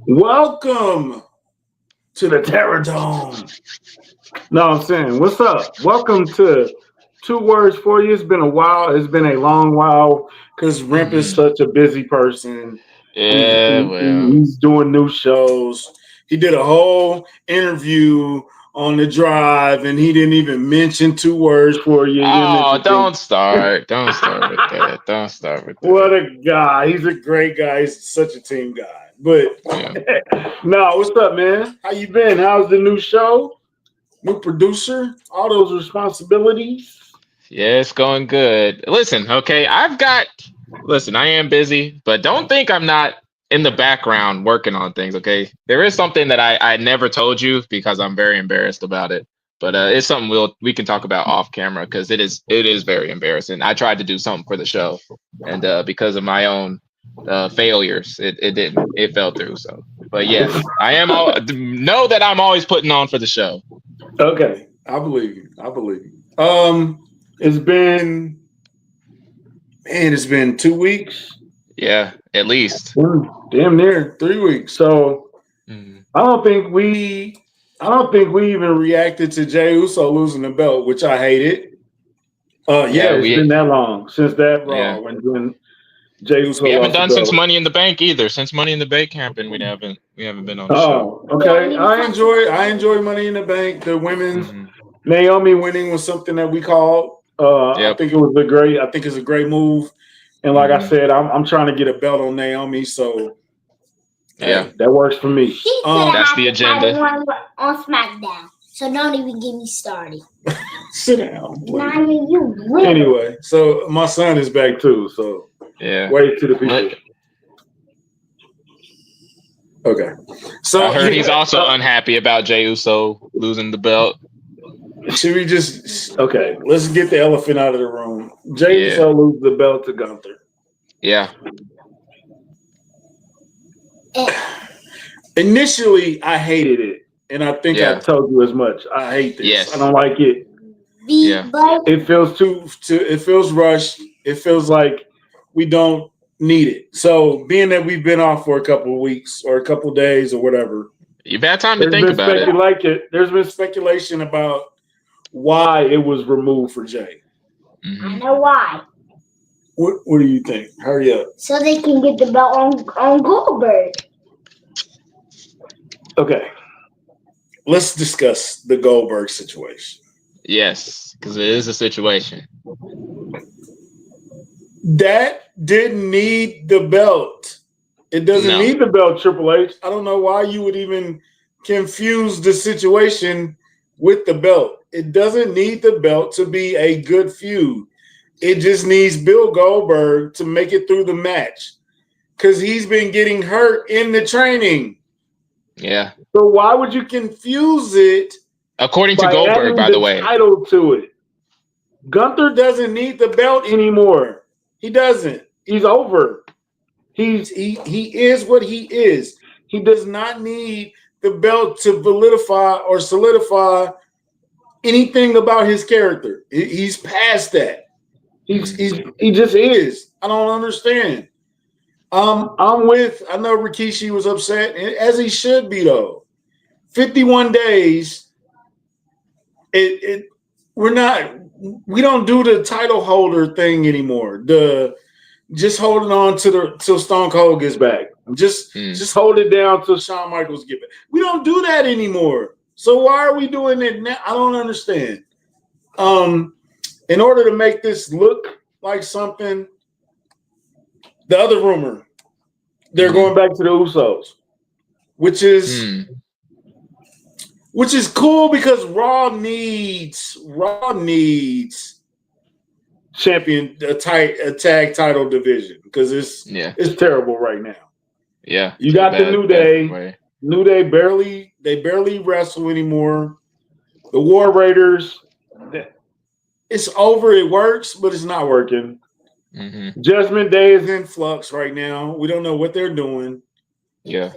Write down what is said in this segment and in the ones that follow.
Welcome to the Terror Dome. No, I'm saying, what's up? Welcome to Two Words for You. It's been a while. It's been a long while because Rimp is Mhm. such a busy person. Yeah, well, He's doing new shows. He did a whole interview on the drive, and he didn't even mention Two Words for You. He didn't oh, mention things. don't start. Don't start with that. Don't start with What that. a guy! He's a great guy. He's such a team guy. But Yeah. no, what's up, man? How you been? How's the new show? New producer? All those responsibilities? Yeah, it's going good. Listen, okay, listen, I am busy, but don't think I'm not in the background working on things, okay? There is something that I never told you because I'm very embarrassed about it. But it's something we can talk about off camera because it is very embarrassing. I tried to do something for the show, and because of my own failures, it didn't. It fell through. So, but yes, I am all know that I'm always putting on for the show. Okay, I believe you. I believe you. It's been it's been 2 weeks. Yeah, at least. Damn near 3 weeks. So Mhm. I don't think we I don't think we even reacted to Jay Uso losing the belt, which I hated. Yeah, Yeah, it's been that long since that yeah. Raw when Jay Uso We haven't lost the done since belt. Money in the Bank either. Since Money in the Bank happened, we haven't been on the show. Oh, okay. I enjoy Money in the Bank. The women's Hmm. Naomi winning was something that we called. I Yep. think it was a great. I think it's a great move. And like I Hmm. said, I'm trying to get a belt on Naomi. So Yeah, hey, that works for me. She could have that's had the the title agenda. one on SmackDown. So don't even get me started. Sit down, please. Not even you will. Anyway, so my son is back too. So Yeah. wait to the people. Let, Okay. I So heard he's yeah, also unhappy about Jey Uso losing the belt. should we just okay? Let's get the elephant out of the room. Jay Yeah. Uso lose the belt to Gunther. Yeah. Initially, I hated it, and I think I Yeah. told you as much. I hate this. I Yes. don't like it. Yeah. It feels too. It feels rushed. It feels like we don't need it. So, being that we've been off for a couple of weeks or a couple of days or whatever, You've had time to think about it. there's been speculation about why it was removed for Jay. Hmm. I know why. What do you think? Hurry up. So they can get the belt on Goldberg. Okay, let's discuss the Goldberg situation. Yes, because it is a situation. That didn't need the belt. It doesn't No. need the belt, Triple H. I don't know why you would even confuse the situation with the belt. It doesn't need the belt to be a good feud. It just needs Bill Goldberg to make it through the match because he's been getting hurt in the training. Yeah. So why would you confuse it According to by Goldberg, adding by the the way. title to it? Gunther doesn't need the belt anymore. He doesn't. He's over. He is what he is. He does not need the belt to validify or solidify anything about his character. He's past that. He just is. I don't understand. I'm with. I know Rikishi was upset, as he should be though. 51 days. It we're not. We don't do the title holder thing anymore. The just holding on to the till Stone Cold gets back. Just hold it down till Shawn Michaels get back. We don't do that anymore. So why are we doing it now? I don't understand. In order to make this look like something, the other rumor, they're going back to the Usos, which is cool because Raw needs champion a tag title division because it's terrible right now. Yeah. You got the New Day. New Day barely wrestle anymore. The War Raiders, it's over. It works, but it's not working. Mm-hmm. Judgment Day is in flux right now. We don't know what they're doing. Yeah.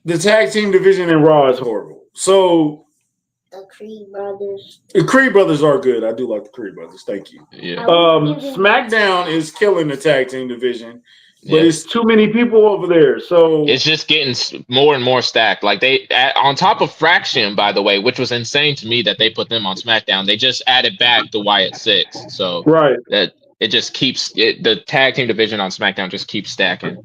The tag team division in Raw is horrible. So the Creed brothers. The Creed brothers are good. I do like the Creed brothers. Thank you. Yeah. SmackDown is killing the tag team division. but it's too many people over there. So it's just getting more and more stacked. Like on top of Fraction, by the way, which was insane to me that they put them on SmackDown. They just added back the Wyatt Six, so right. that it just keeps the tag team division on SmackDown just keeps stacking.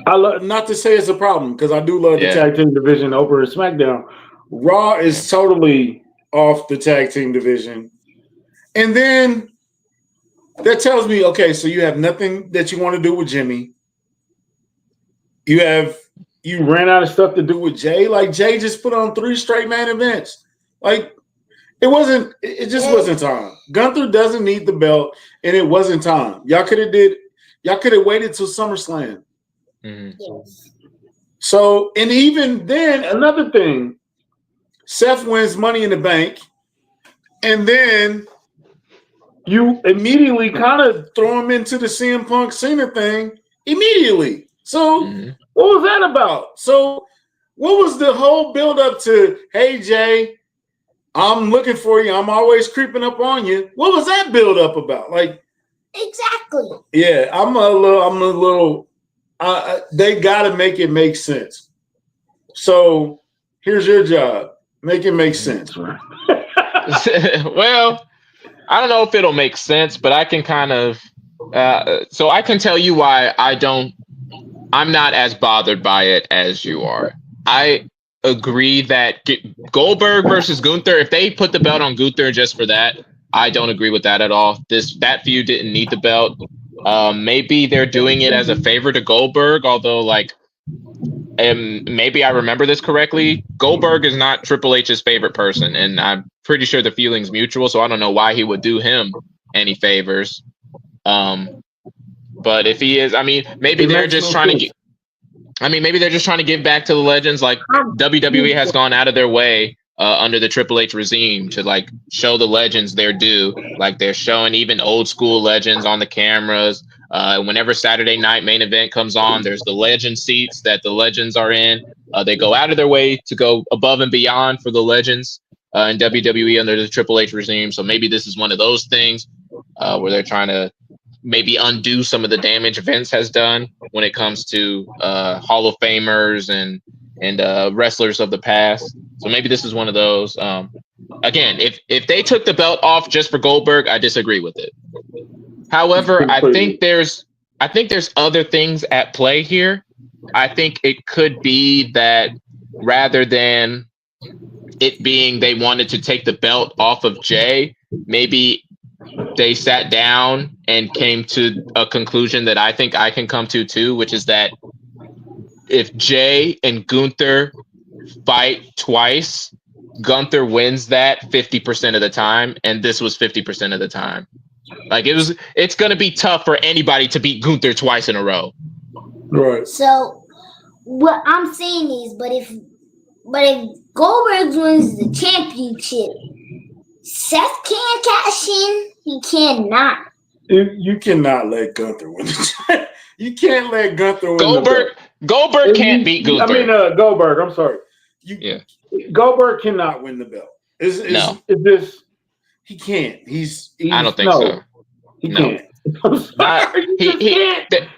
I love, not to say it's a problem because I do love the tag team division over at SmackDown. Raw is totally off the tag team division, and then that tells me, okay, so you have nothing that you want to do with Jimmy. You ran out of stuff to do with Jay. Like Jay just put on 3 straight main events. Like it just wasn't time. Gunther doesn't need the belt, and it wasn't time. Y'all could have waited till SummerSlam. Mm-hmm. Yes. So, and even then, another thing, Seth wins Money in the Bank, and then you immediately kind of throw him into the CM Punk Cena thing immediately. So, what was that about? So, what was the whole build up to, hey, Jay, I'm looking for you. I'm always creeping up on you. What was that build up about? Like, exactly. Yeah, I'm a little. They got to make it make sense. So here's your job: make it make sense. Right? Well, I don't know if it'll make sense, but I can kind of. So I can tell you why I'm not as bothered by it as you are. I agree that Goldberg versus Gunther, if they put the belt on Gunther just for that, I don't agree with that at all. That feud didn't need the belt. Maybe they're doing it as a favor to Goldberg, although maybe I remember this correctly. Goldberg is not Triple H's favorite person, and I'm pretty sure the feeling's mutual, so I don't know why he would do him any favors. But if he is, maybe they're just trying to maybe they're just trying to give back to the legends. Like WWE has gone out of their way under the Triple H regime to show the legends their due. Like they're showing even old school legends on the cameras. Whenever Saturday Night Main Event comes on, there's the legend seats that the legends are in. They go out of their way to go above and beyond for the legends in WWE under the Triple H regime. So maybe this is one of those things where they're trying to maybe undo some of the damage Vince has done when it comes to Hall of Famers and wrestlers of the past. So maybe this is one of those. Again, if they took the belt off just for Goldberg, I disagree with it. However, I think there's other things at play here. I think it could be that rather than it being they wanted to take the belt off of Jay, maybe they sat down and came to a conclusion that I think I can come to too, which is that if Jay and Gunther fight twice, Gunther wins that 50% of the time, and this was 50% of the time. It's going to be tough for anybody to beat Gunther twice in a row. Right. So what I'm saying is, but if Goldberg wins the championship, Seth can't cash in. He cannot. You cannot let Gunther win. You can't let Gunther win. Goldberg can't beat Gunther. Goldberg. I'm sorry. Goldberg cannot win the belt. No. He can't. I don't think so. He can't. I'm sorry.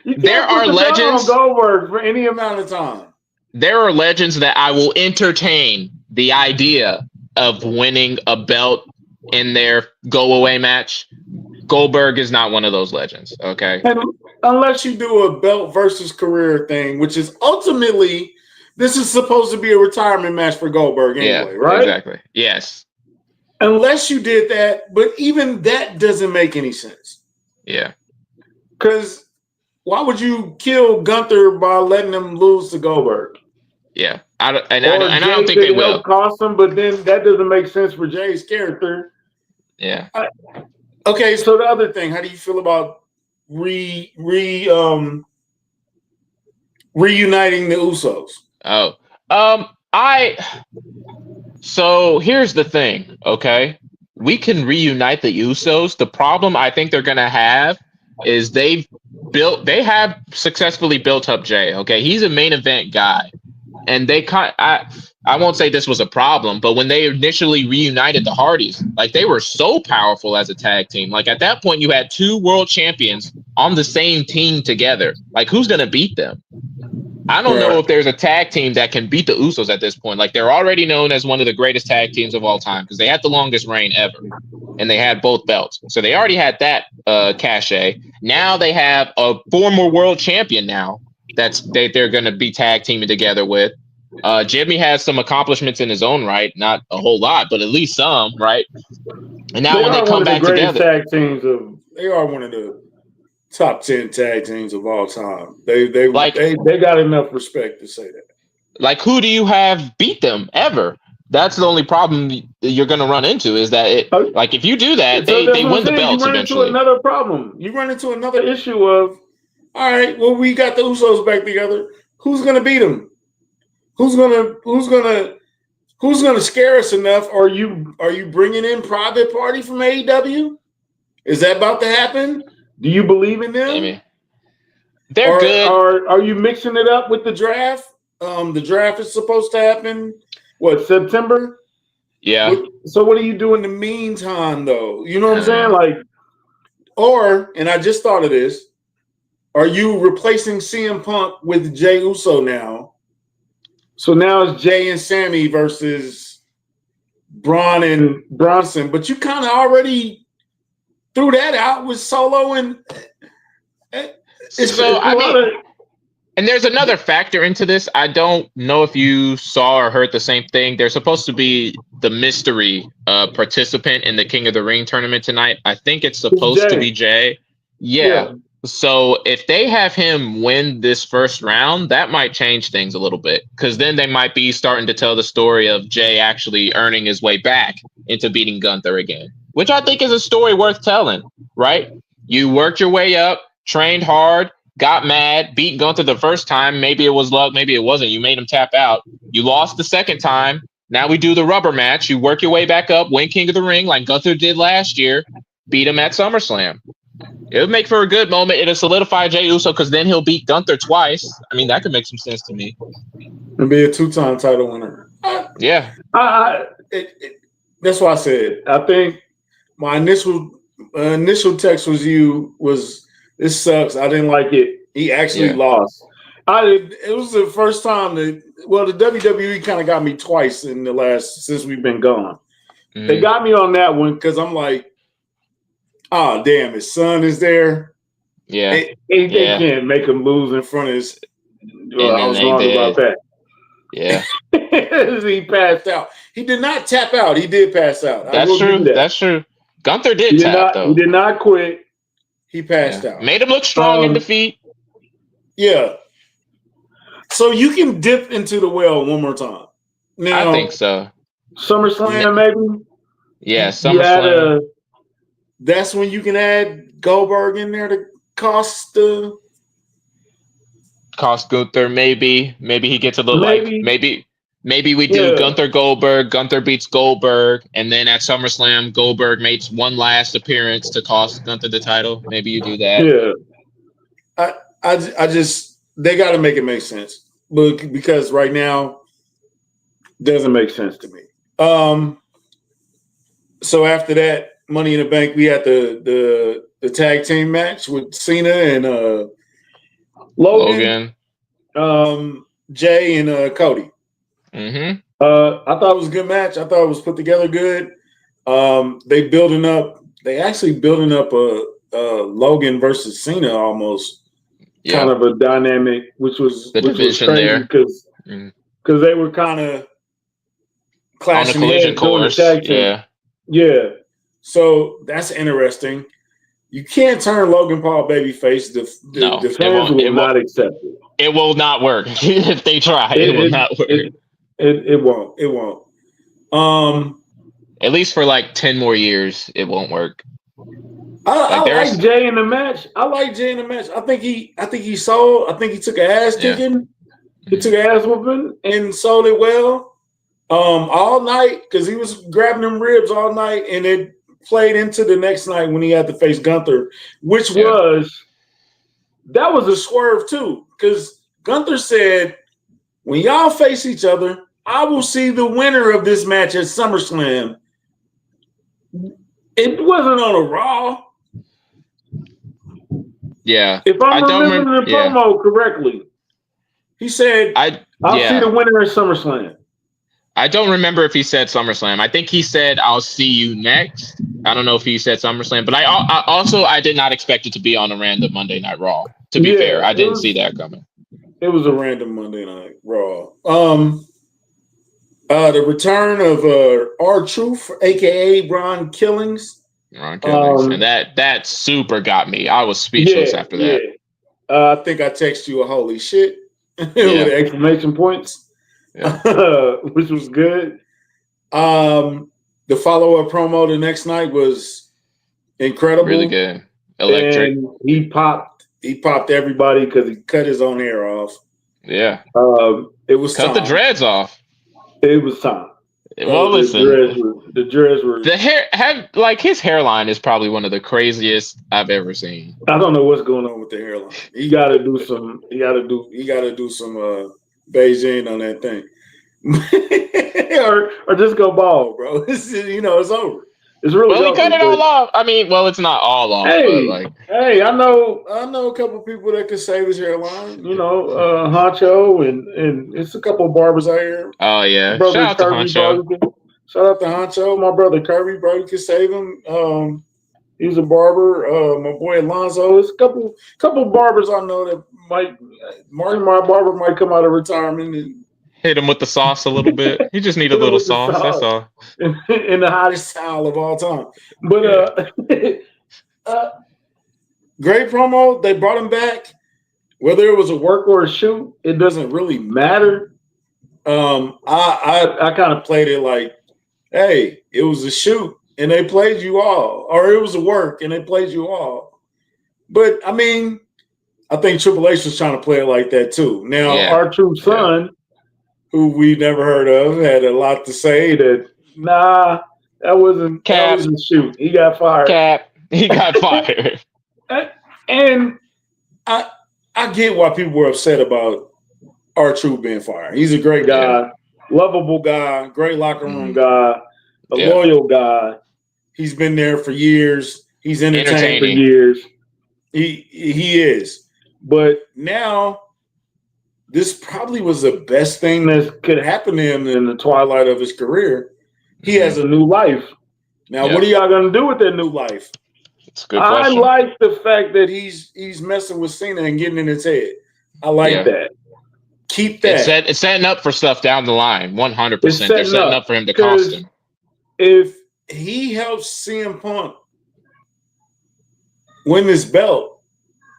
There are legends. Goldberg for any amount of time. There are legends that I will entertain the idea of winning a belt in their go away match. Goldberg is not one of those legends. Okay. And unless you do a belt versus career thing, which is ultimately this is supposed to be a retirement match for Goldberg anyway, right? Exactly. Yes. Unless you did that, but even that doesn't make any sense. Yeah. Because why would you kill Gunther by letting him lose to Goldberg? Yeah. I don't think they will. Cost him, but then that doesn't make sense for Jay's character. Yeah. Okay, so the other thing, how do you feel about reuniting the Usos? So here's the thing, okay? We can reunite the Usos. The problem I think they're gonna have is they have successfully built up Jay. Okay, he's a main event guy, and I won't say this was a problem, but when they initially reunited the Hardys, they were so powerful as a tag team. At that point, you had 2 world champions on the same team together. Like, who's gonna beat them? I don't know if there's a tag team that can beat the Usos at this point. Like, they're already known as one of the greatest tag teams of all time because they had the longest reign ever, and they had both belts. So they already had that cachet. Now they have a former world champion now they're going to be tag teaming together with. Jimmy has some accomplishments in his own right, not a whole lot, but at least some, right? And now when they come back together, they are one of the top 10 tag teams of all time. They got enough respect to say that. Like, who do you have beat them ever? That's the only problem you're going to run into is that like, if you do that, they win the belts eventually. You run into another problem. You run into another issue of, all right, well, we got the Usos back together. Who's going to beat them? Who's gonna scare us enough? Are you bringing in Private Party from AEW? Is that about to happen? Do you believe in them? Maybe. They're good. Are you mixing it up with the draft? The draft is supposed to happen, September? Yeah. So what do you do in the meantime, though? You know what I'm saying? Like, and I just thought of this. Are you replacing CM Punk with Jey Uso now? So now it's Jay and Sammy versus Braun and Bronson, but you kind of already threw that out with Solo and and there's another factor into this. I don't know if you saw or heard the same thing. There's supposed to be the mystery participant in the King of the Ring tournament tonight. I think it's supposed to be Jay. Yeah. So if they have him win this first round, that might change things a little bit, because then they might be starting to tell the story of Jay actually earning his way back into beating Gunther again, which I think is a story worth telling, right? You worked your way up, trained hard, got mad, beat Gunther the first time. Maybe it was luck, maybe it wasn't. You made him tap out. You lost the second time. Now we do the rubber match. You work your way back up, win King of the Ring like Gunther did last year, beat him at SummerSlam. It would make for a good moment. It'll solidify Jey Uso because then he'll beat Gunther twice. I mean, that could make some sense to me. And be a 2-time title winner. Yeah. That's why I said, I think my initial text was this sucks. I didn't like it. He actually lost. It was the first time the WWE kind of got me twice since we've been gone. Mm-hmm. They got me on that one because I'm like, oh, damn, his son is there. Yeah. They can't make him lose in front of his. I was wrong about that. Yeah. He passed out. He did not tap out. He did pass out. That's true. That's true. Gunther did tap, though. He did not quit. He passed out. Made him look strong in defeat. Yeah. So you can dip into the well one more time. Now, I think so. SummerSlam, maybe? Yeah, SummerSlam. That's when you can add Goldberg in there to cost Gunther. Maybe he gets a little maybe we do Gunther Goldberg. Gunther beats Goldberg, and then at SummerSlam, Goldberg makes one last appearance to cost Gunther the title. Maybe you do that. Yeah, I just they got to make it make sense, but because right now it doesn't make sense to me. So after that, Money in the Bank, we had the tag team match with Cena and Logan. Jay and Cody. Mm-hmm. I thought it was a good match. I thought it was put together good. They actually building up a Logan versus Cena almost kind of a dynamic, which was division crazy because they were kind of clashing on a collision course. Yeah. So that's interesting. You can't turn Logan Paul babyface. The fans will not accept it. It will not work if they try. It will not work. It won't. It won't. At least for like 10 more years, it won't work. I like Jay in the match. I think he sold. I think he took an ass kicking. He took an ass whooping and sold it well. All night because he was grabbing them ribs all night, and it played into the next night when he had to face Gunther, which was a swerve too. Because Gunther said, "When y'all face each other, I will see the winner of this match at SummerSlam." It wasn't on a Raw. Yeah. If I I'm don't remembering the yeah. promo correctly, he said, "I'll see the winner at SummerSlam." I don't remember if he said SummerSlam. I think he said, "I'll see you next." I don't know if he said SummerSlam, but I did not expect it to be on a random Monday Night Raw. To be fair, I didn't see that coming. It was a random Monday Night Raw. The return of R-Truth, aka Ron Killings. Ron Killings, and that super got me. I was speechless after that. I think I texted you a holy shit with exclamation points, which was good. The follow-up promo the next night was incredible, really good, electric. And he popped everybody because he cut his own hair off. Yeah, it was cut the dreads off. It was time. Well, listen, the dreads were the hair. His hairline is probably one of the craziest I've ever seen. I don't know what's going on with the hairline. He got to do some. He got to do some Beijing on that thing, or just go bald, bro. It's over. It's really. Well, he cut it all off. I mean, well, it's not all off. Hey, I know a couple people that could save his hairline. Honcho and it's a couple of barbers out here. Oh yeah, Shout out to Honcho. Shout out to Honcho, my brother Kirby, bro. You can save him. He's a barber. My boy Alonzo. There's a couple barbers I know that might. My barber might come out of retirement and hit him with the sauce a little bit. He just need a little sauce. That's all. In the hottest style of all time. But great promo. They brought him back. Whether it was a work or a shoot, it doesn't really matter. I kind of played it like, hey, it was a shoot and they played you all, or it was a work and they played you all. But I mean, I think Triple H was trying to play it like that too. Now, R-Truth's son, who we never heard of, had a lot to say that, that wasn't a shoot. He got fired. He got fired. And I get why people were upset about R-Truth being fired. He's a great guy, lovable guy, great locker room guy, a loyal guy. He's been there for years. He's entertained for years. He is. But now, this probably was the best thing that could happen to him in the twilight of his career. He has a new life. Now, what are y'all going to do with that new life? It's a good question. I like the fact that he's messing with Cena and getting in his head. I like that. Keep that. It's setting up for stuff down the line, 100%. They're setting up for him to cost him. If he helps CM Punk win this belt,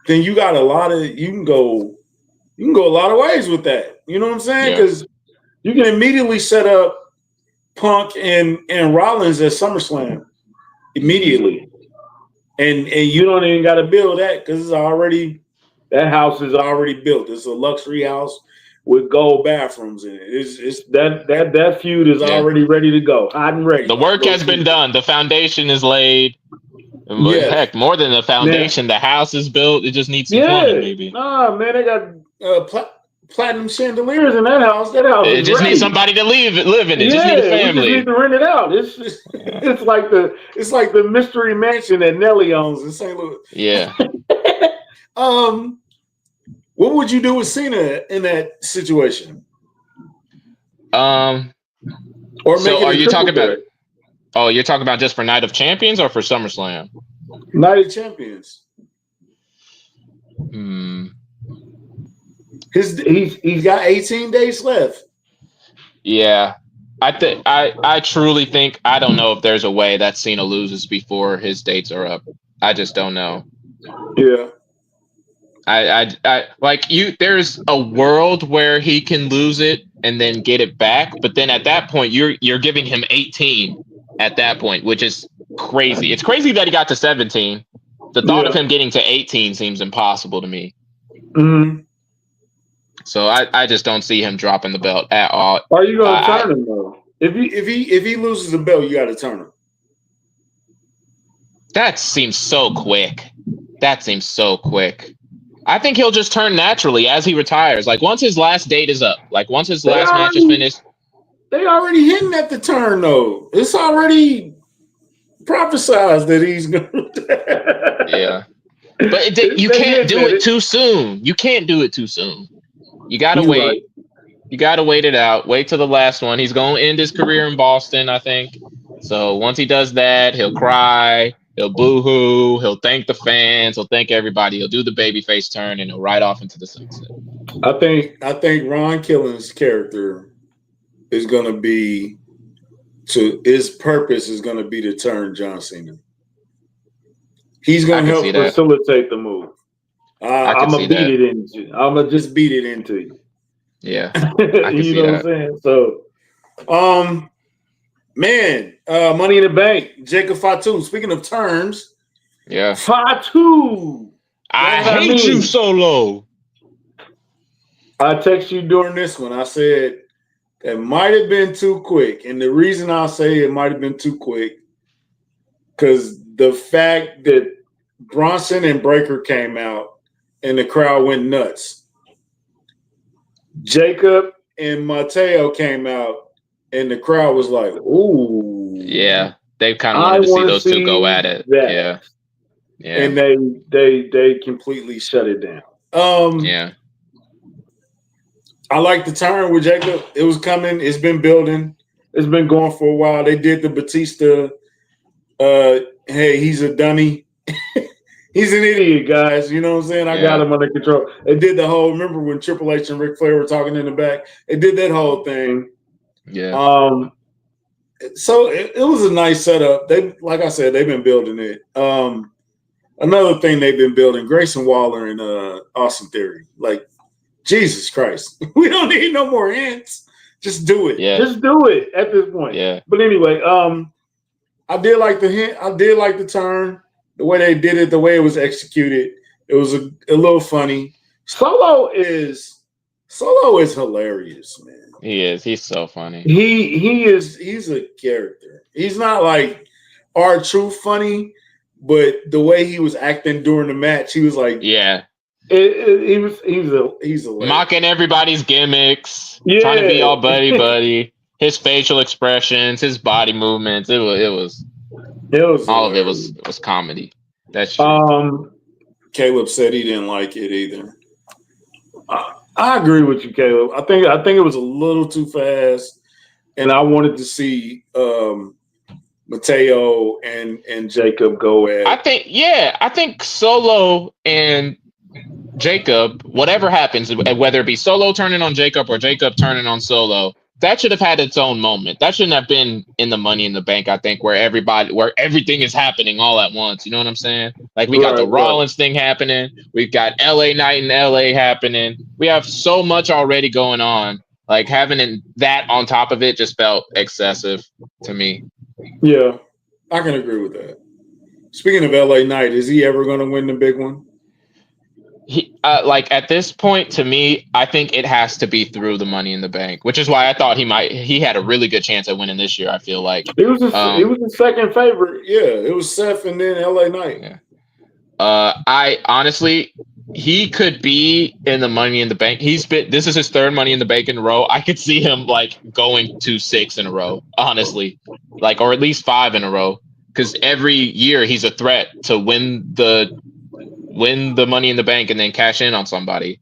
then you got you can go a lot of ways with that. You know what I'm saying? Because you can immediately set up Punk and Rollins at SummerSlam immediately. And you don't even got to build that because that house is already built. It's a luxury house with gold bathrooms in it. It's that feud is already ready to go, hot and ready. The work has been done. The foundation is laid. Heck, more than the foundation, the house is built. It just needs some plumbing, maybe. Nah, man, they got platinum chandeliers in that house. That house. It just needs somebody to live in it. Yeah, just need a family. We just need to rent it out. It's like the mystery mansion that Nelly owns in St. Louis. Yeah. What would you do with Cena in that situation? Or so are you talking about? Oh, you're talking about just for Night of Champions or for SummerSlam? Night of Champions. He's got 18 days left. Yeah. I truly think, I don't know if there's a way that Cena loses before his dates are up. I just don't know. Yeah. I there's a world where he can lose it and then get it back, but then at that point you're giving him 18 at that point, which is crazy. It's crazy that he got to 17. The thought of him getting to 18 seems impossible to me. Mm-hmm. So I just don't see him dropping the belt at all. Are you going to turn him though? If he loses the belt, you got to turn him. That seems so quick. I think he'll just turn naturally as he retires. Like once his last date is up, like once his last match is finished. They already hitting at the turn though. It's already prophesized that he's going to. Yeah. But you can't do it too soon. You can't do it too soon. You gotta You're wait. right. You gotta wait it out. Wait till the last one. He's gonna end his career in Boston, I think. So once he does that, he'll cry, he'll boo-hoo, he'll thank the fans, he'll thank everybody, he'll do the babyface turn, and he'll ride off into the sunset. I think Ron Killing's character is gonna be his purpose is gonna be to turn John Cena. He's gonna help facilitate the move. I'm gonna just beat it into you. Yeah, you know what I'm saying? So, Money in the Bank, Jacob Fatu. Speaking of turns, yeah, Fatu. I hate you, Solo. I texted you during this one. I said it might have been too quick, and the reason I say it might have been too quick because the fact that Bronson and Breaker came out and the crowd went nuts. Jacob and Mateo came out and the crowd was like, "Ooh, yeah." They kind of wanted to see those two go at it. Yeah, yeah. And they completely shut it down. Yeah. I like the turn with Jacob. It was coming. It's been building. It's been going for a while. They did the Batista. Hey, he's a dummy. He's an idiot, guys. You know what I'm saying? I got him under control. They did the whole. Remember when Triple H and Ric Flair were talking in the back? They did that whole thing. Yeah. So it was a nice setup. They, like I said, they've been building it. Another thing they've been building: Grayson Waller and Austin Theory. Like, Jesus Christ, we don't need no more hints. Just do it. Yeah. Just do it at this point. Yeah. But anyway, I did like the hint. I did like the turn. The way they did it, the way it was executed, it was a little funny. Solo is hilarious, man. He is. He's so funny. He's a character. He's not like R-Truth funny, but the way he was acting during the match, he was like, yeah. He's hilarious. Mocking everybody's gimmicks, yeah. Trying to be all buddy. His facial expressions, his body movements, it was all of it was comedy. That's true. Caleb said he didn't like it either. I agree with you, Caleb. I think it was a little too fast, and I wanted to see Mateo and Jacob go at. I think Solo and Jacob, whatever happens, whether it be Solo turning on Jacob or Jacob turning on Solo, that should have had its own moment. That shouldn't have been in the Money in the Bank, I think, where everything is happening all at once. You know what I'm saying? Like, we got the Rollins thing happening. We've got LA Knight in LA happening. We have so much already going on. Like, having that on top of it just felt excessive to me. Yeah, I can agree with that. Speaking of LA Knight, is he ever going to win the big one? He like at this point, to me, I think it has to be through the Money in the Bank, which is why I thought he had a really good chance at winning this year. I feel like he was the second favorite. Yeah, it was Seth and then LA Knight. Yeah. I honestly, he could be in the Money in the Bank. This is his third Money in the Bank in a row. I could see him like going to 6 in a row, honestly, like, or at least 5 in a row, because every year he's a threat to win the Money in the Bank and then cash in on somebody.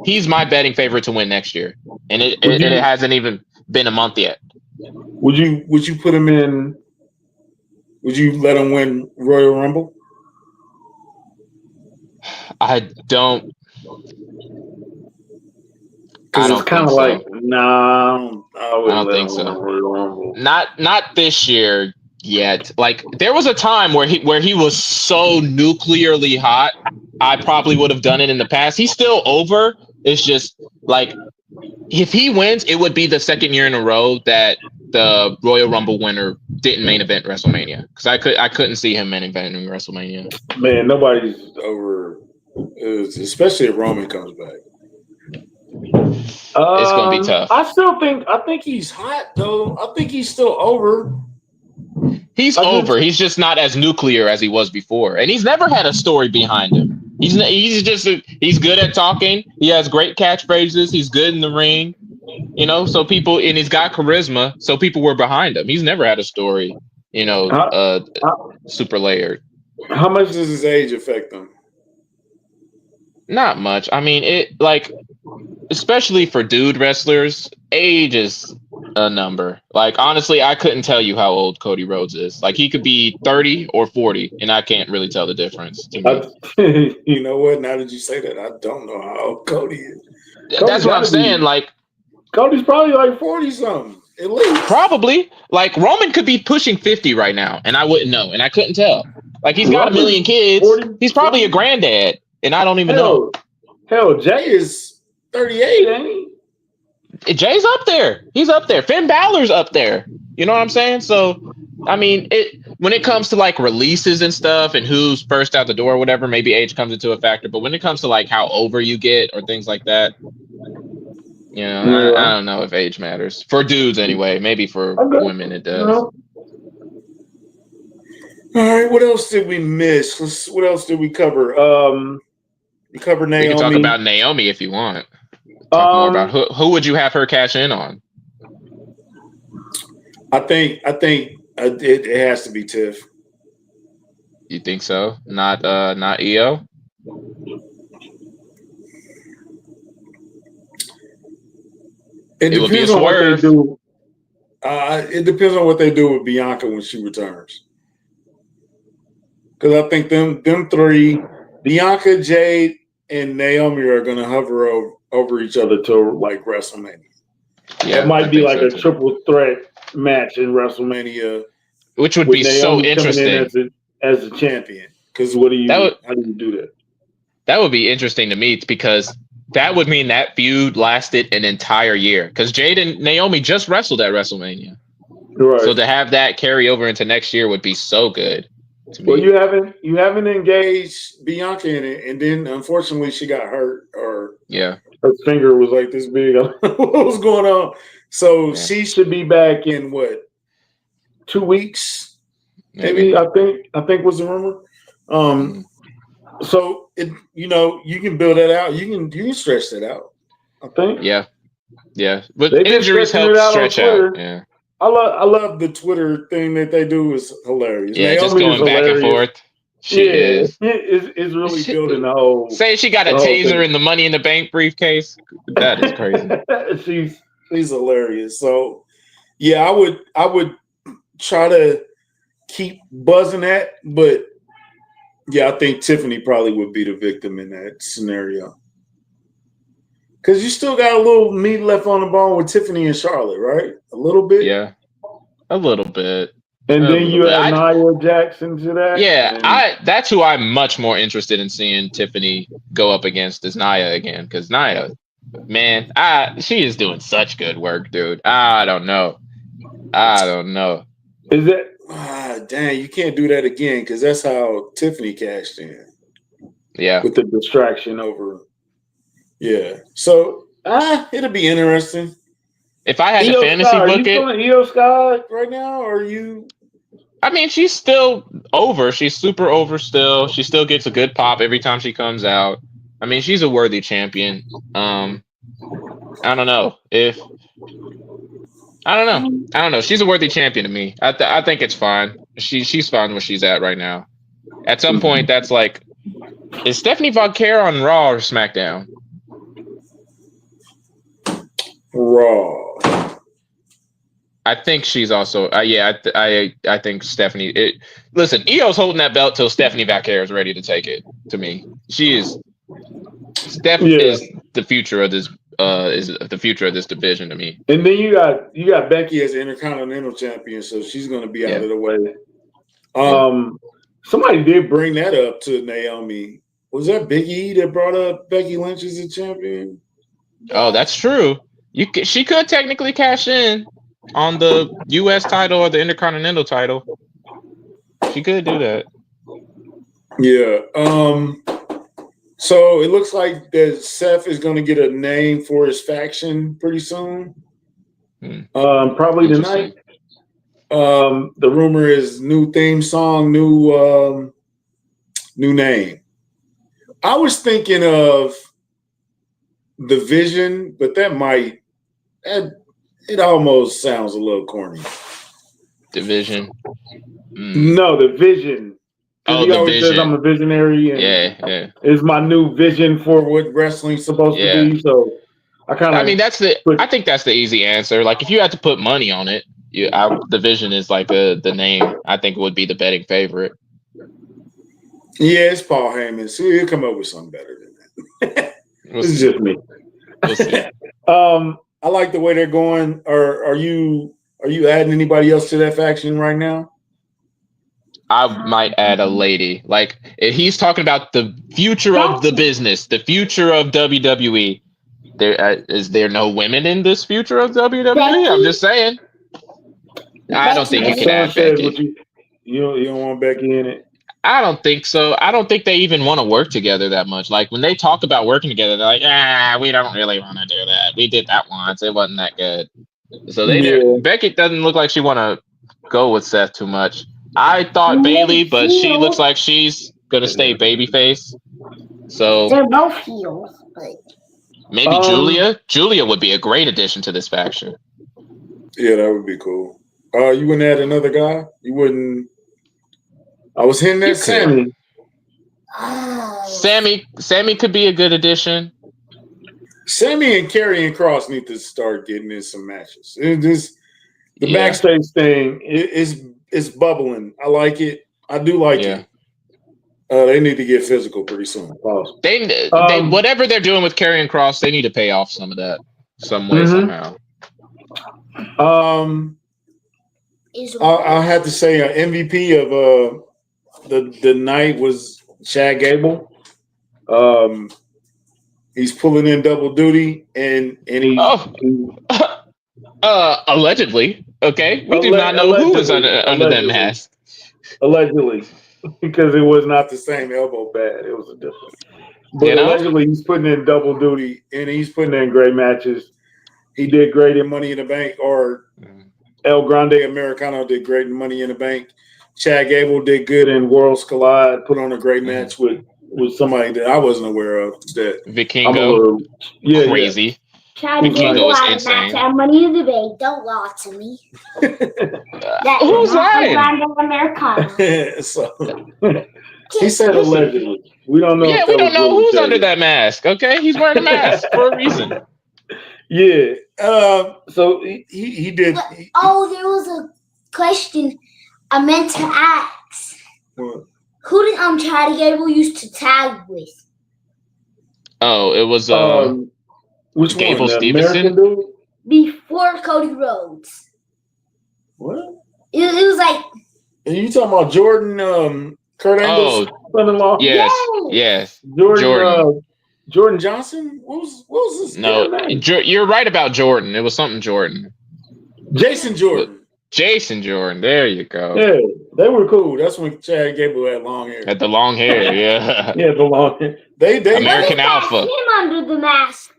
He's my betting favorite to win next year, and it hasn't even been a month yet. Would you put him in? Would you let him win Royal Rumble? I don't. Because it's kind of like, nah, I don't think so. Royal Rumble. Not this year yet. Like, there was a time where he was so nuclearly hot, I probably would have done it in the past. He's still over. It's just like, if he wins, it would be the second year in a row that the Royal Rumble winner didn't main event WrestleMania, because I couldn't see him main eventing WrestleMania. Man, nobody's over, especially if Roman comes back. It's gonna be tough. I think he's hot though. I think he's still over. He's over. He's just not as nuclear as he was before, and he's never had a story behind him. He's good at talking. He has great catchphrases. He's good in the ring, you know. So people, and he's got charisma. So people were behind him. He's never had a story, you know, super layered. How much does his age affect him? Not much. I mean, it like especially for dude wrestlers, age is a number. Like honestly, I couldn't tell you how old Cody Rhodes is. Like he could be 30 or 40, and I can't really tell the difference to me. You know what? Now that you say that, I don't know how old Cody is. That's what I'm saying. Like Cody's probably like 40 something at least. probably like Roman could be pushing 50 right now, and I wouldn't know, and I couldn't tell. Like he's got a million kids. 40 He's probably a granddad, and I don't even know. Hell, Jay is 38, ain't he? Jay's up there. He's up there. Finn Balor's up there. You know what I'm saying? So, I mean, when it comes to like releases and stuff and who's first out the door or whatever, maybe age comes into a factor. But when it comes to like how over you get or things like that, you know, I don't know if age matters for dudes anyway. Maybe for women it does. All right, what else did we miss? What else did we cover? We covered Naomi. We can talk about Naomi if you want. Talk more about who would you have her cash in on? I think it has to be Tiff. You think so? Not EO? It would be a depends on what they swerve. do. It depends on what they do with Bianca when she returns. Because I think them three, Bianca, Jade, and Naomi are going to hover over each other till like WrestleMania. Yeah, it might be like a triple threat match in WrestleMania, which would be so interesting as a champion. Because how do you do that? That would be interesting to me because that would mean that feud lasted an entire year. Because Jade and Naomi just wrestled at WrestleMania, right? So to have that carry over into next year would be so good. Well, you haven't engaged Bianca in it, and then unfortunately she got hurt, or her finger was like this big. What was going on? So she should be back in what, 2 weeks? Maybe I think was the rumor. So you can build that out. You can stretch that out. I think. Yeah. But injuries help stretch out. Yeah. I love the Twitter thing that they do is hilarious. Yeah, Naomi just going back and forth. It's really building the whole. Say she got a taser in the Money in the Bank briefcase. That is crazy. she's hilarious. So yeah, I would try to keep buzzing that, but yeah, I think Tiffany probably would be the victim in that scenario. Because you still got a little meat left on the bone with Tiffany and Charlotte, right? A little bit? Yeah, a little bit. And then you add Nia Jackson to that? Yeah, that's who I'm much more interested in seeing Tiffany go up against is Nia again. Because Nia, man, she is doing such good work, dude. I don't know. Is it? Dang, you can't do that again because that's how Tiffany cashed in. Yeah. With the distraction over. Yeah. So it'll be interesting. If I had to fantasy book it. Are you feeling Io Sky right now? Or are you? I mean, she's still over. She's super over still. She still gets a good pop every time she comes out. I mean, she's a worthy champion. I don't know. I don't know. She's a worthy champion to me. I think it's fine. She's fine where she's at right now. At some point, that's like, is Stephanie Von-Care on Raw or SmackDown? Raw. I think she's also. I think Stephanie. Listen, Io's holding that belt till Stephanie Von-Care is ready to take it. To me, she is. Stephanie is the future of this. Is the future of this division to me. And then you got Becky as Intercontinental Champion, so she's going to be out of the way. Somebody did bring that up to Naomi. Was that Big E that brought up Becky Lynch as a champion? Oh, that's true. She could technically cash in on the U.S. title or the Intercontinental title. She could do that. Yeah. So it looks like that Seth is going to get a name for his faction pretty soon. Probably tonight. The rumor is new theme song, new name. I was thinking of The Vision, but it almost sounds a little corny. Division. No, The Vision. Oh, he the always says I'm vision. a visionary and Yeah. it's my new vision for what wrestling's supposed to Yeah. be. So I kind I mean, of I think that's the easy answer. Like, if you had to put money on it, the vision is like the name. I think would be the betting favorite. yeah, it's Paul Heyman. So he'll come up with something better than that. We'll This is see. just me. We'll see. I like the way they're going. Are you adding anybody else to that faction right now? I might add a lady. Like, if he's talking about the future of the business, the future of WWE. Is there no women in this future of WWE? I'm just saying. I don't think you can add Becky. You don't want Becky in it. I don't think so. I don't think they even want to work together that much. Like, when they talk about working together, they're like, we don't really want to do that. We did that once. It wasn't that good. So Becky doesn't look like she want to go with Seth too much. I thought Bailey, but she looks like she's gonna stay babyface. So they're both heels, but maybe Julia. Julia would be a great addition to this faction. Yeah, that would be cool. You wouldn't add another guy? You wouldn't? I was hinting at Sammy. Sammy could be a good addition. Sammy and Karrion Kross need to start getting in some matches. The backstage thing is bubbling. I like it. I do like it. They need to get physical pretty soon. They whatever they're doing with Karrion Kross, they need to pay off some of that some way somehow. I had to say MVP of the night was Chad Gable. He's pulling in double duty and he allegedly. Okay, we do not know who was under that mask. Allegedly, because it was not the same elbow pad. It was a different. But allegedly, he's putting in double duty and he's putting in great matches. He did great in Money in the Bank, or El Grande Americano did great in Money in the Bank. Chad Gable did good in Worlds Collide. Put on a great match with somebody that I wasn't aware of. That Vikingo, crazy. Chad Gable had a match at Money in the Bank. Don't lie to me. Who's lying? Americano. So, he said allegedly. We don't know. Yeah, we don't know who's under that mask. Okay, he's wearing a mask for a reason. Yeah. So he did. There was a question I meant to ask. What? Who did Chad Gable used to tag with? Oh, it was which Gable one? Stevenson before Cody Rhodes. What? It was like. Are you talking about Jordan? Kurt Angle's son-in-law? Yes. Jordan Johnson? What was his name? You're right about Jordan. It was something Jordan. Jason Jordan. Jason Jordan. There you go. Yeah, they were cool. That's when Chad Gable had long hair. Had the long hair, yeah. Yeah, the long hair. They American Alpha. Him under the mask.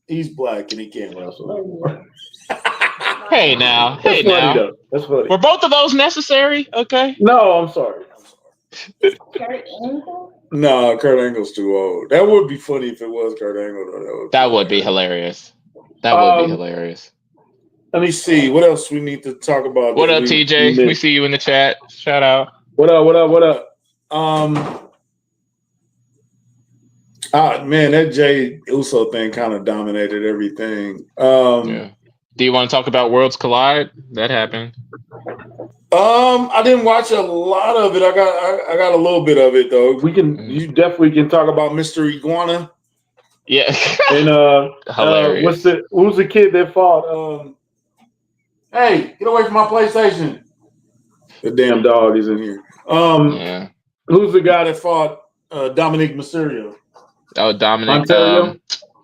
He's black and he can't wrestle anymore. Hey now. That's funny. Were both of those necessary? Okay. No, I'm sorry. Kurt Angle? No, Kurt Angle's too old. That would be funny if it was Kurt Angle, though. That would be hilarious. That would be hilarious. Let me see. What else we need to talk about? What up, TJ? We see you in the chat. Shout out. What up? Man, that Jey Uso thing kind of dominated everything. Yeah. Do you want to talk about Worlds Collide? That happened. I didn't watch a lot of it. I got a little bit of it though. You definitely can talk about Mr. Iguana. Yeah. And hilarious. Who's the kid that fought? Hey, get away from my PlayStation. The damn dog is in here. Who's the guy that fought Dominic Mysterio? Oh, Dominic.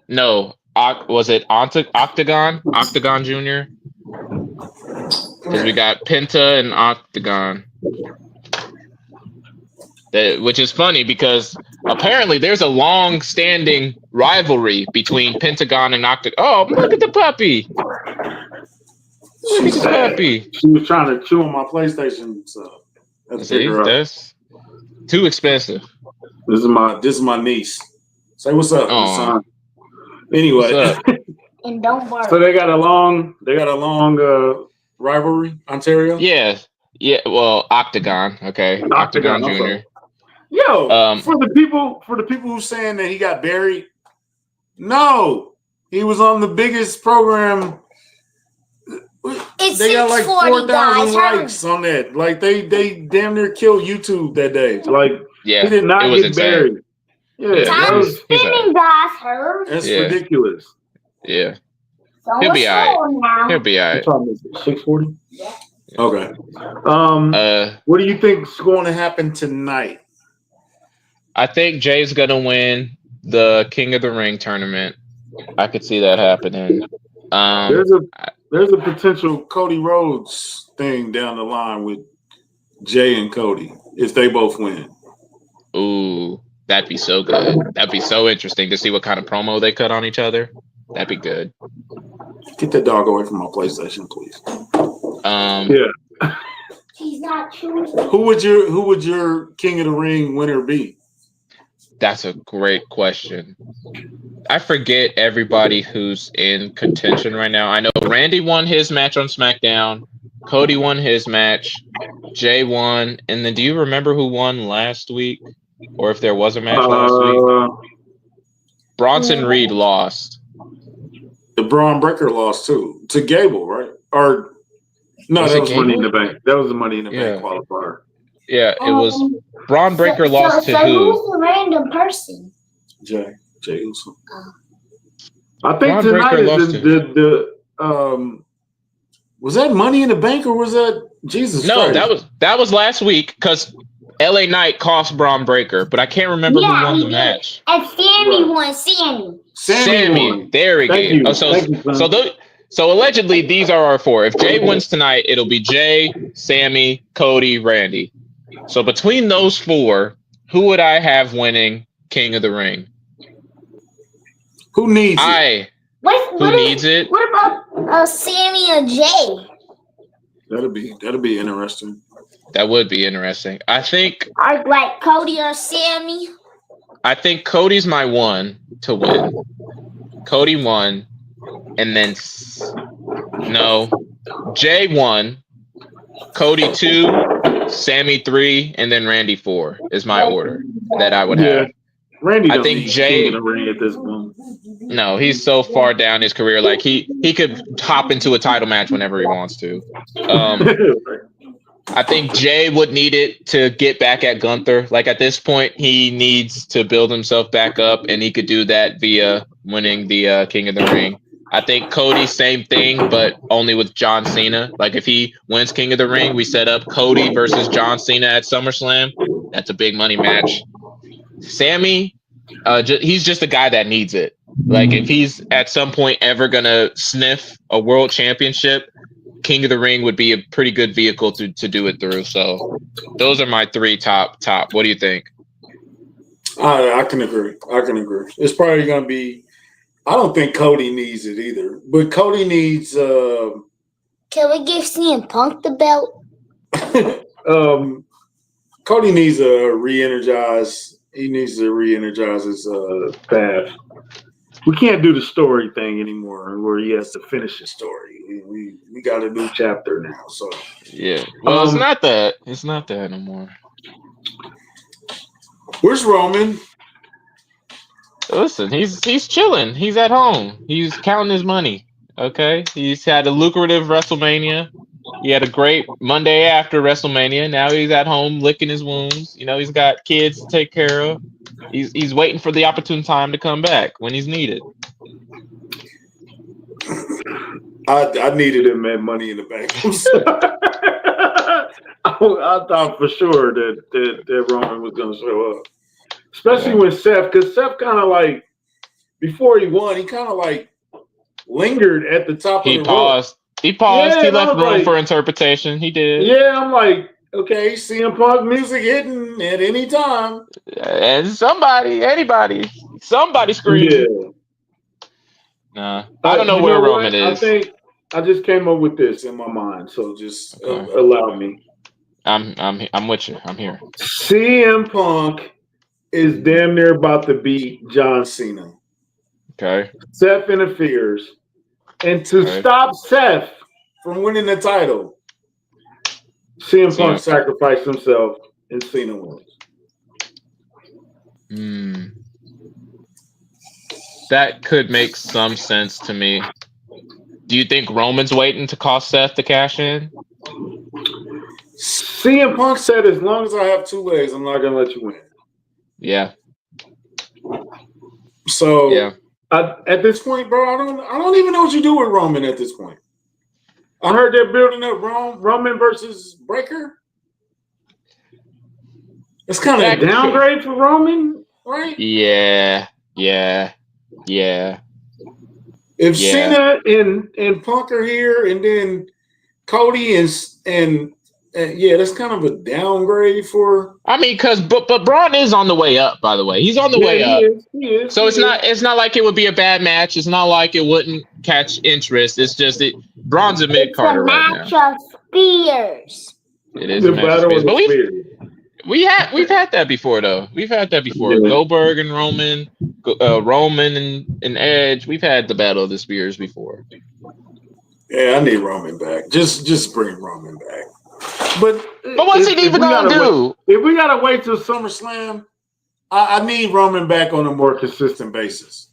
No. Was it Octagon? Octagon Jr.? Because we got Penta and Octagon. Which is funny because apparently there's a long-standing rivalry between Pentagon and Octagon. Oh, look at the puppy. Look at the puppy. She was trying to chew on my PlayStation, so that's too expensive. This is my niece. Say what's up, son. Anyway. What's up? And don't bark. So they got a long rivalry, Ontario? Yeah. Yeah, well, Octagon. Okay, Octagon I'm Jr. sorry. Yo, Um, for the people who saying that he got buried, no, he was on the biggest program. It's They got like 640, 4,000 guys. likes on that. Like they damn near killed YouTube that day. Like he yeah, did it not was get insane. buried. Yeah, Yeah, Time's he's spinning, guys. Hurry. that's Yeah. ridiculous. yeah. So He'll we're be alright. slow now. He'll be What alright. time is it? 6:40. Yeah. Okay. What do you think's going to happen tonight? I think Jay's gonna win the King of the Ring tournament. I could see that happening. There's a potential Cody Rhodes thing down the line with Jay and Cody if they both win. Ooh, that'd be so good. That'd be so interesting to see what kind of promo they cut on each other. That'd be good. Get that dog away from my PlayStation, please. Yeah. He's not choosing. Who would your King of the Ring winner be? That's a great question. I forget everybody who's in contention right now. I know Randy won his match on SmackDown. Cody won his match. Jay won. And then do you remember who won last week? Or if there was a match last week? Bronson Reed lost. The Braun Breaker lost too to Gable, right? Or no, that was Money in the Bank. That was the Money in the Bank qualifier. Yeah, it was Braun Breaker lost to who? Who's the random person? Jay Uso. I think Braun tonight Breaker is the was that Money in the Bank or was that Jesus? No, Christ? that was last week because LA Knight cost Braun Breaker, but I can't remember who won the match. And Sammy won. Sammy won. There we go. So allegedly these are our four. If Jay wins tonight, it'll be Jay, Sammy, Cody, Randy. So between those four, who would I have winning King of the Ring? Who needs it? Who needs it? What about Sammy or Jay? That'll be interesting. That would be interesting. I think like Cody or Sammy. I think Cody's my one to win. Cody won, and then no, Jay won, Cody 2, Sammy 3, and then Randy 4 is my order that I would have. Randy, I think Jay. The ring at this point. No, he's so far down his career. Like he could hop into a title match whenever he wants to. I think Jay would need it to get back at Gunther. Like at this point, he needs to build himself back up, and he could do that via winning the King of the Ring. I think Cody, same thing, but only with John Cena. Like if he wins King of the Ring, we set up Cody versus John Cena at SummerSlam. That's a big money match. Sammy, he's just a guy that needs it. Like if he's at some point ever gonna sniff a world championship, King of the Ring would be a pretty good vehicle to do it through. So those are my three top. What do you think? I can agree. It's probably going to be, I don't think Cody needs it either, but Cody needs. Can we give CM Punk the belt? Cody needs to re-energize. He needs to re-energize his path. We can't do the story thing anymore where he has to finish his story. We got a new chapter now. So yeah. Well, it's not that. It's not that no more. Where's Roman? Listen, he's chilling. He's at home. He's counting his money. Okay. He's had a lucrative WrestleMania. He had a great Monday after WrestleMania. Now he's at home licking his wounds. You know, he's got kids to take care of. He's waiting for the opportune time to come back when he's needed. I needed him at Money in the Bank. I thought for sure that Roman was going to show up, especially when Seth, because Seth kind of like before he won, he kind of like lingered at the top of the rope. He paused. He left room for interpretation. He did. Yeah, I'm like, okay, CM Punk music hitting at any time, and anybody screaming. Yeah. Nah, I don't know where Roman is. I think I just came up with this in my mind, so just allow me. I'm with you. I'm here. CM Punk is damn near about to beat John Cena. Okay. Seth interferes, and to stop Seth from winning the title, CM Punk CM. sacrificed himself and Cena wins. That could make some sense to me. Do you think Roman's waiting to cost Seth to cash in? CM Punk said, "As long as I have two legs, I'm not gonna let you win." Yeah. So Yeah. at this point, bro, I don't even know what you do with Roman at this point. I heard they're building up Roman versus Breaker. It's kind of a downgrade for Roman, right? Yeah. If Cena and Punk are here, and then Cody and yeah, that's kind of a downgrade for. I mean, but Braun is on the way up. By the way, he's on the way up. He is. So it's not like it would be a bad match. It's not like it wouldn't catch interest. It's just Braun's a mid Carter right now. It's a match of spears. It is a match of spears, but we've had that before though. We've had that before. Yeah. Goldberg and Roman, Roman and Edge. We've had the battle of the spears before. Yeah, I need Roman back. Just bring Roman back. But what's he even gonna do? If we gotta wait till SummerSlam, I need Roman back on a more consistent basis.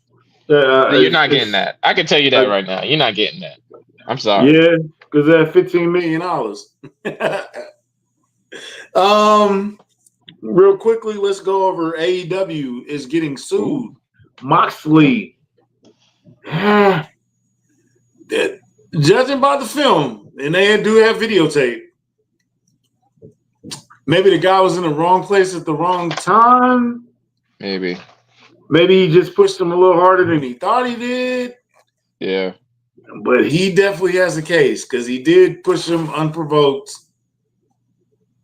You're not getting that. I can tell you that right now. You're not getting that. I'm sorry. Yeah, because at $15 million. Real quickly, let's go over AEW is getting sued. Moxley. Judging by the film, and they do have videotape. Maybe the guy was in the wrong place at the wrong time. Maybe he just pushed him a little harder than he thought he did. Yeah. But he definitely has a case because he did push him unprovoked.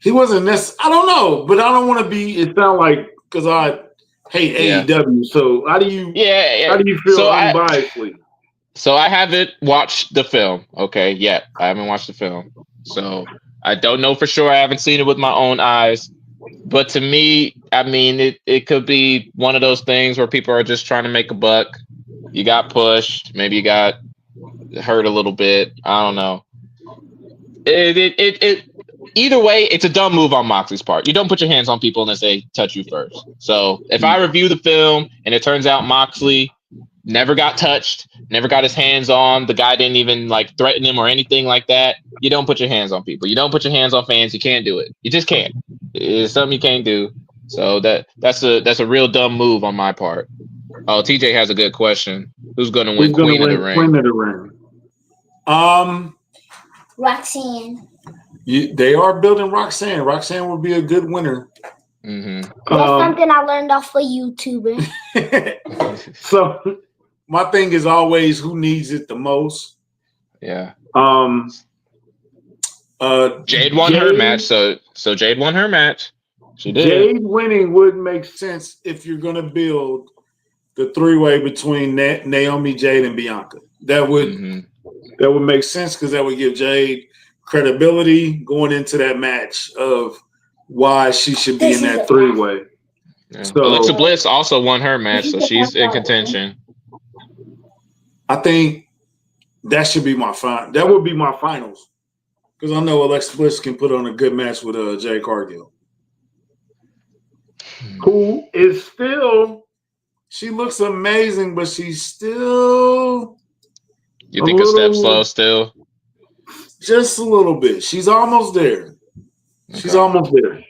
He wasn't necessarily, I don't know, but I don't want to be, it sound like, because I hate AEW. So how do you feel unbiasedly? So I haven't watched the film. Okay. Yeah. I haven't watched the film. So I don't know for sure. I haven't seen it with my own eyes. But to me, I mean, it could be one of those things where people are just trying to make a buck. You got pushed. Maybe you got hurt a little bit. I don't know. Either way, it's a dumb move on Moxley's part. You don't put your hands on people unless they touch you first. So if I review the film and it turns out Moxley never got touched, never got his hands on, the guy didn't even like threaten him or anything like that, you don't put your hands on people. You don't put your hands on fans. You can't do it. You just can't. It's something you can't do. So that's a real dumb move on my part. Oh, TJ has a good question. Who's going to win Queen of the Ring? Queen of the Ring. Roxanne. They are building Roxanne. Roxanne would be a good winner. Mm-hmm. That's something I learned off of YouTuber. So my thing is always who needs it the most. Yeah. Jade won her match, so Jade won her match. She did. Jade winning would make sense if you're going to build the three-way between Naomi, Jade, and Bianca. That would make sense because that would give Jade credibility going into that match of why she should be in that three-way. Yeah. So, Alexa Bliss also won her match, so she's in contention. I think that should be that would be my finals because I know Alexa Bliss can put on a good match with Jade Cargill, who is still. She looks amazing, but she's still. You think a step slow still? Just a little bit. She's almost there. Okay. She's almost there.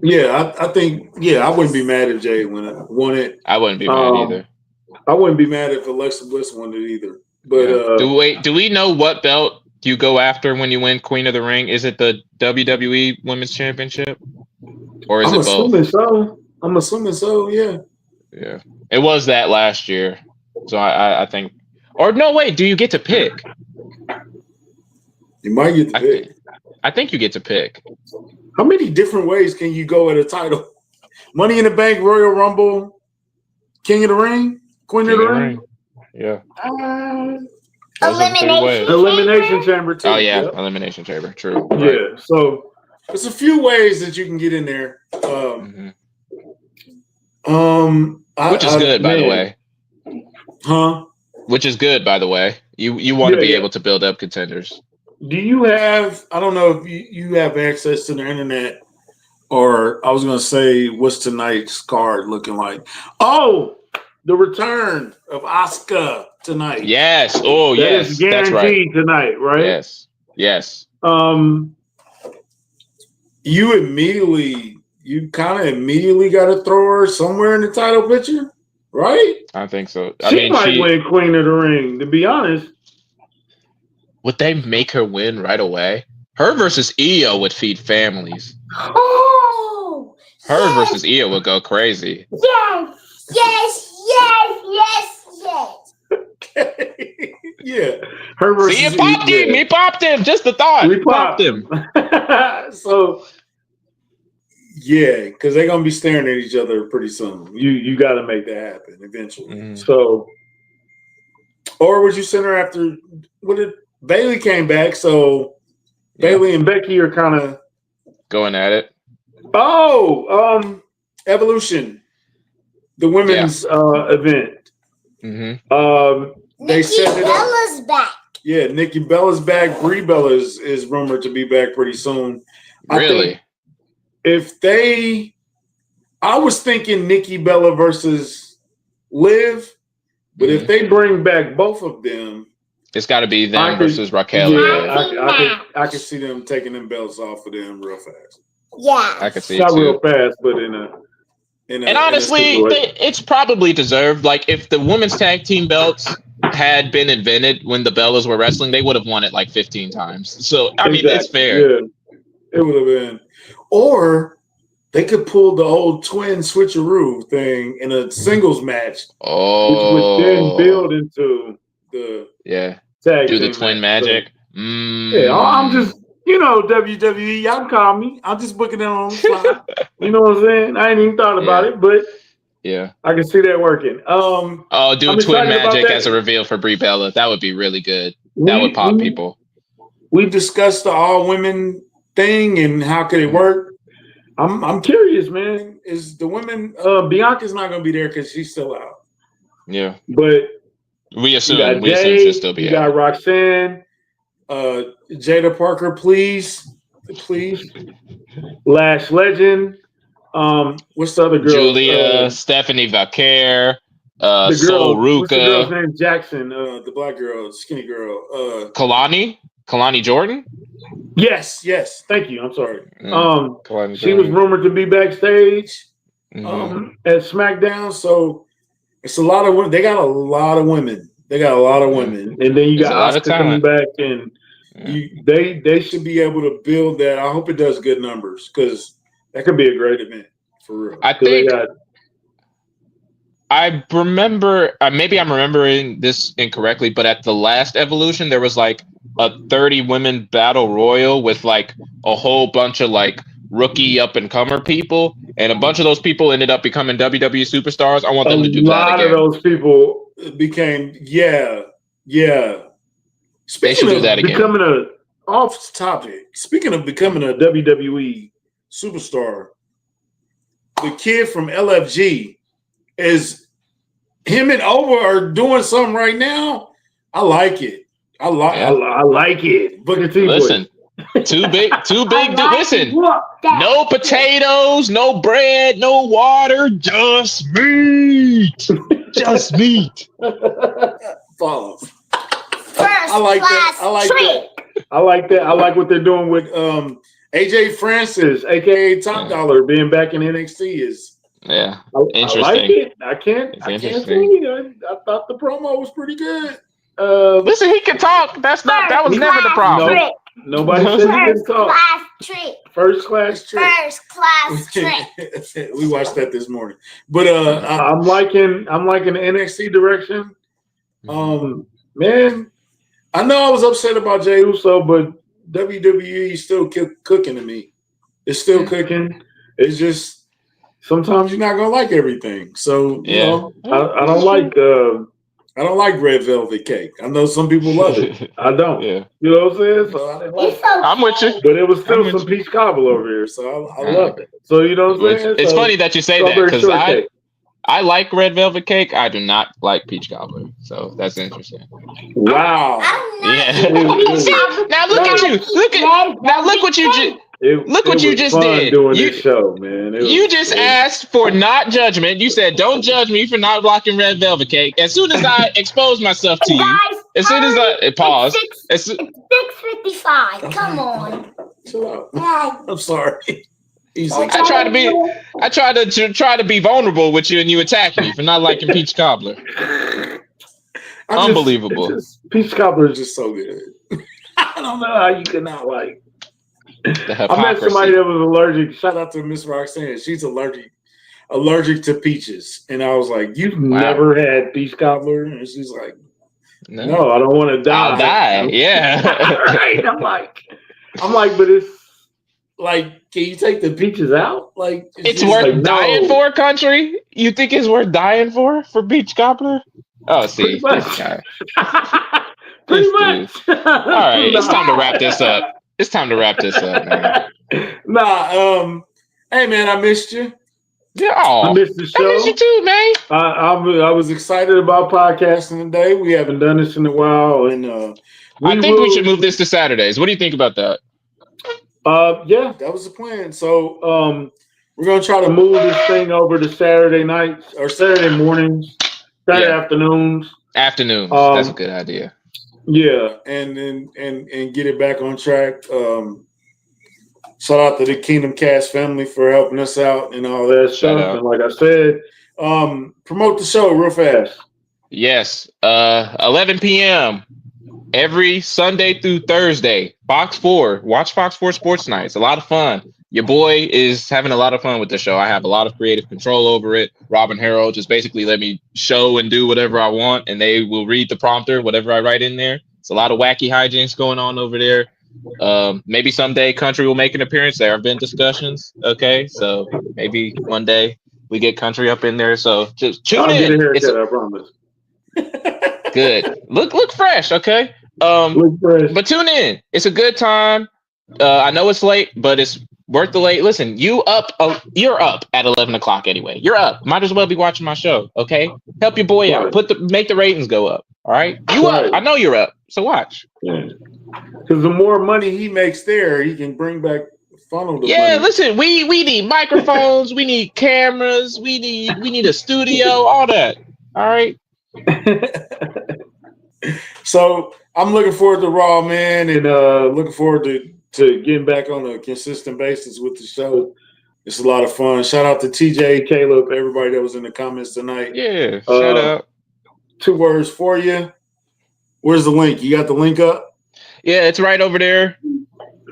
Yeah, I think. Yeah, I wouldn't be mad if Jade won it. I wouldn't be mad either. I wouldn't be mad if Alexa Bliss won it either. But do we know what belt you go after when you win Queen of the Ring? Is it the WWE Women's Championship, or is it both? I'm assuming so. Yeah. Yeah. It was that last year, so I think. Or no, wait. Do you get to pick? You might get to pick. I think you get to pick. How many different ways can you go at a title? Money in the Bank, Royal Rumble, King of the Ring, Queen of the Ring. Yeah. Elimination Chamber too. Oh yeah, Elimination Chamber. True. Right. Yeah. So there's a few ways that you can get in there. Which is good, by the way. Huh? Which is good, by the way. You want to be able to build up contenders. Do you have? I don't know if you have access to the internet, or I was gonna say, what's tonight's card looking like? Oh, the return of Asuka tonight. Yes. Oh, That yes. is That's right. guaranteed tonight, right? Yes. Yes. You kind of immediately got to throw her somewhere in the title picture, right? I think so. She might win Queen of the Ring, to be honest. Would they make her win right away? Her versus Io would feed families. Oh, Her versus Io would go crazy. yes, yes, yes, yes, yes. Okay. Yeah. Her versus See, it popped him. yeah. He popped him. Just the thought. We popped him. So, yeah, because they're gonna be staring at each other pretty soon. You got to make that happen eventually. Mhm. So, or would you send her after? Bailey came back? So Bailey and Becky are kind of going at it. Oh, Evolution, the women's event. Mm-hmm. They Nikki set it up. Bella's back. Yeah, Nikki Bella's back. Brie Bella is rumored to be back pretty soon. Really? I was thinking Nikki Bella versus Liv, but if they bring back both of them, it's got to be them versus Raquel. Yeah, I could see them taking them belts off of them real fast. Yeah, I could see not it too. real fast, but in a. And honestly, it's probably deserved. Like if the women's tag team belts had been invented when the Bellas were wrestling, they would have won it like 15 times. So I mean, it's fair. Yeah, it would have been. Or they could pull the old twin switcheroo thing in a singles match, which would then build into the tag do team the twin match. magic. So, yeah, I'm just WWE. Y'all can call me. I'm just booking it on the fly. You know what I'm saying? I ain't even thought about it, but I can see that working. Do twin magic as a reveal for Brie Bella. That would be really good. That would pop people. We discussed the all women thing and how could it work. I'm curious, man. Is the women Bianca's not gonna be there because she's still out. Yeah. But we assume she'll still be out. You got Roxanne, Jada Parker, please. Lash Legend. What's the other girl? Julia, Stephanie Vaquer, Sol Ruka. What's the girl's name? Jackson, the black girl, skinny girl. Kalani Jordan? Yes. Thank you. I'm sorry. She was Jordan. rumored to be backstage at SmackDown. So it's a lot of women. They got a lot of women. And then you got Asuka coming back, and they should be able to build that. I hope it does good numbers because that could be a great event for real. I think I remember, maybe I'm remembering this incorrectly, but at the last Evolution, there was like a 30 women battle royal with like a whole bunch of like rookie up and comer people, and a bunch of those people ended up becoming WWE superstars. I want them to do that again. A lot of those people became, Speaking of that again. Becoming off topic. Speaking of becoming a WWE superstar, the kid from LFG is him and Ova are doing something right now. I like it. I like it. Booker T. Listen, too big. Listen, no potatoes, no bread, no water, just meat. Just meat. Pause. I like that. I like what they're doing with AJ Francis, aka Top Dollar, being back in NXT is. Yeah, interesting. I like it. I can't see. I thought the promo was pretty good. Listen, he can talk. That was never the problem. No, nobody said he can talk. First class trick. We watched that this morning. But I'm liking the NXT direction. Man, I know I was upset about Jey Uso, but WWE is still cooking to me. It's still cooking. It's just sometimes you're not gonna like everything. So you know, I don't like red velvet cake. I know some people love it. I don't. Yeah. You know what I'm saying? So I didn't like it. I'm with you. But it was still some peach cobbler over here, so I loved it. So you know what I'm saying? It's funny that you say that because I like red velvet cake. I do not like peach cobbler. So that's interesting. Wow. Yeah. See, now look at you. Look what you just. Look what you just did. Doing this show, man. You just asked for not judgment. You said, "Don't judge me for not liking red velvet cake." As soon as I expose myself to you, as soon as I pause, it's 6:55. Come on. Chill out. I'm sorry. I try to be vulnerable with you, and you attack me for not liking peach cobbler. Unbelievable. Peach cobbler is just so good. I don't know how you could not like. I met somebody that was allergic. Shout out to Miss Roxanne. She's allergic to peaches, and I was like, "You've never had peach cobbler?" And she's like, "No, I don't want to die." I'll die. Yeah. Right. I'm like, but it's like, can you take the peaches out? Like, it's worth dying for, country. You think it's worth dying for peach cobbler? Oh, see, pretty much. Pretty much. All right, it's time to wrap this up. It's time to wrap this up, man. Hey man, I missed you. Yeah, I missed the show. I missed you too, man. I was excited about podcasting today. We haven't done this in a while, and I think we should move this to Saturdays. What do you think about that? Yeah, that was the plan. So we're gonna try to move this thing over to Saturday nights or Saturday mornings, Saturday afternoons. Afternoons. That's a good idea. Yeah, and get it back on track. Shout out to the Kingdom Cast family for helping us out and all that stuff. And like I said, promote the show real fast. Yes, 11 p.m. every Sunday through Thursday. Fox 4. Watch Fox 4 Sports Nights. A lot of fun. Your boy is having a lot of fun with the show. I have a lot of creative control over it. Rob and Harold just basically let me show and do whatever I want, and they will read the prompter, whatever I write in there. It's a lot of wacky hijinks going on over there. Maybe someday Country will make an appearance. There have been discussions. Okay, so maybe one day we get Country up in there. So just tune in. Get a haircut, I promise. Good. Look fresh. Okay. Look fresh. But tune in. It's a good time. I know it's late, but it's worth the late. Listen, you're up at 11 o'clock anyway. You're up. Might as well be watching my show. Okay. Help your boy out. Make the ratings go up. All right. You up. I know you're up. So watch. Because the more money he makes there, he can bring back funnel. Yeah, listen, we need microphones, we need cameras, we need a studio, all that. All right. So I'm looking forward to Raw, man, and looking forward to getting back on a consistent basis with the show. It's a lot of fun. Shout out to TJ, Caleb, everybody that was in the comments tonight. Yeah, shout out. 2 words for you. Where's the link? You got the link up? Yeah, it's right over there.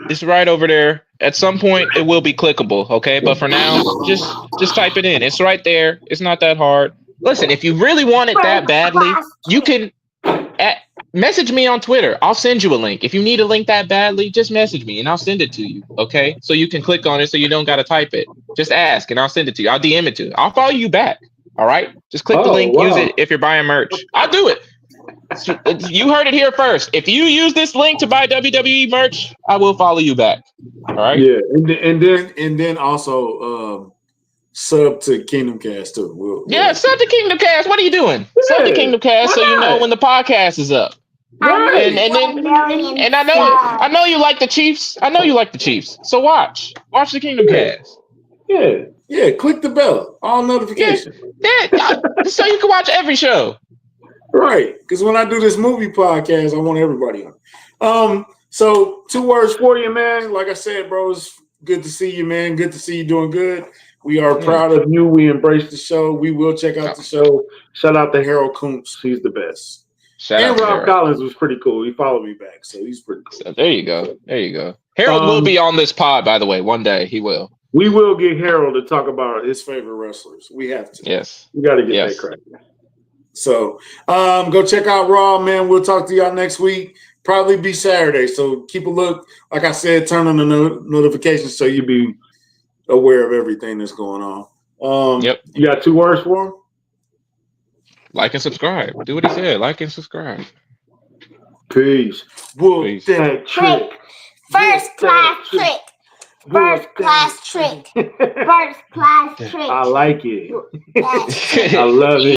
It's right over there. At some point, it will be clickable, okay? But for now, just type it in. It's right there. It's not that hard. Listen, if you really want it that badly, you can message me on Twitter. I'll send you a link. If you need a link that badly, just message me and I'll send it to you, okay? So you can click on it so you don't got to type it. Just ask and I'll send it to you. I'll DM it to you. I'll follow you back, all right? Just click the link. Wow. Use it if you're buying merch. I'll do it. You heard it here first. If you use this link to buy WWE merch, I will follow you back. All right. Yeah, and then also sub to Kingdom Cast too. Sub to Kingdom Cast. What are you doing? Sub to Kingdom Cast so you know when the podcast is up. Right. And I know you like the Chiefs. I know you like the Chiefs. So watch the Kingdom Cast. Yeah. Click the bell, all notifications. Yeah. So you can watch every show. Right, because when I do this movie podcast, I want everybody on. So 2 words for you, man. Like I said, bro, it's good to see you, man. Good to see you doing good. We are proud of you. We embrace the show. We will check out the show. Shout out to Harold Kuntz. He's the best. And Rob Collins was pretty cool. He followed me back, so he's pretty cool. So there you go. Harold will be on this pod, by the way. One day he will. We will get Harold to talk about his favorite wrestlers. We have to. Yes. We got to get that correct. So go check out Raw, man. We'll talk to y'all next week. Probably be Saturday. So keep a look. Like I said, turn on the notifications so you be aware of everything that's going on. You got 2 words for him? Like and subscribe. Do what he said. Like and subscribe. Peace. Whoop that trick. First class trick. First class trick. First class trick. I like it. That's I love it.